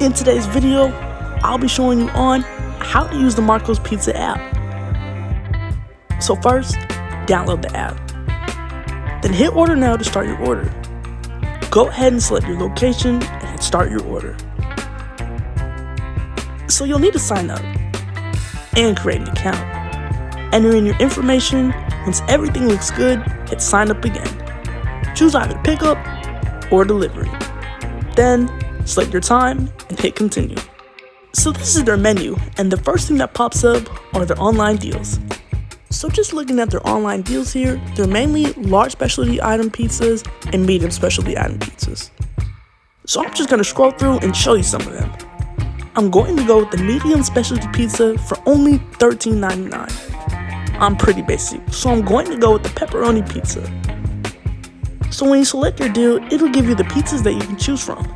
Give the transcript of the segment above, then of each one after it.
In today's video, I'll be showing you on how to use the Marco's Pizza app. So first, download the app. Then hit order now to start your order. Go ahead and select your location and hit start your order. So you'll need to sign up and create an account. Enter in your information. Once everything looks good, hit sign up again. Choose either pickup or delivery. Then select your time and hit continue. So this is their menu, and the first thing that pops up are their online deals. So just looking at their online deals here, they're mainly large specialty item pizzas and medium specialty item pizzas. So I'm just going to scroll through and show you some of them. I'm going to go with the medium specialty pizza for only $13.99. I'm pretty basic, so I'm going to go with the pepperoni pizza. So when you select your deal, it'll give you the pizzas that you can choose from.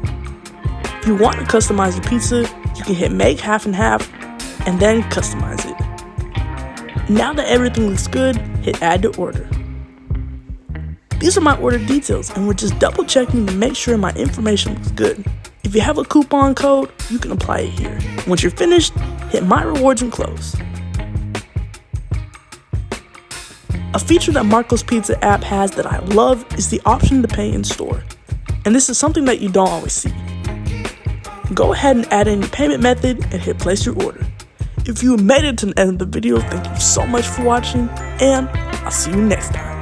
If you want to customize your pizza, you can hit make half and half and then customize it. Now that everything looks good, hit add to order. These are my order details, and we're just double checking to make sure my information looks good. If you have a coupon code, you can apply it here. Once you're finished, hit my rewards and close. A feature that Marco's Pizza app has that I love is the option to pay in store. And this is something that you don't always see. Go ahead and add in your payment method and hit place your order. If you made it to the end of the video, thank you so much for watching, and I'll see you next time.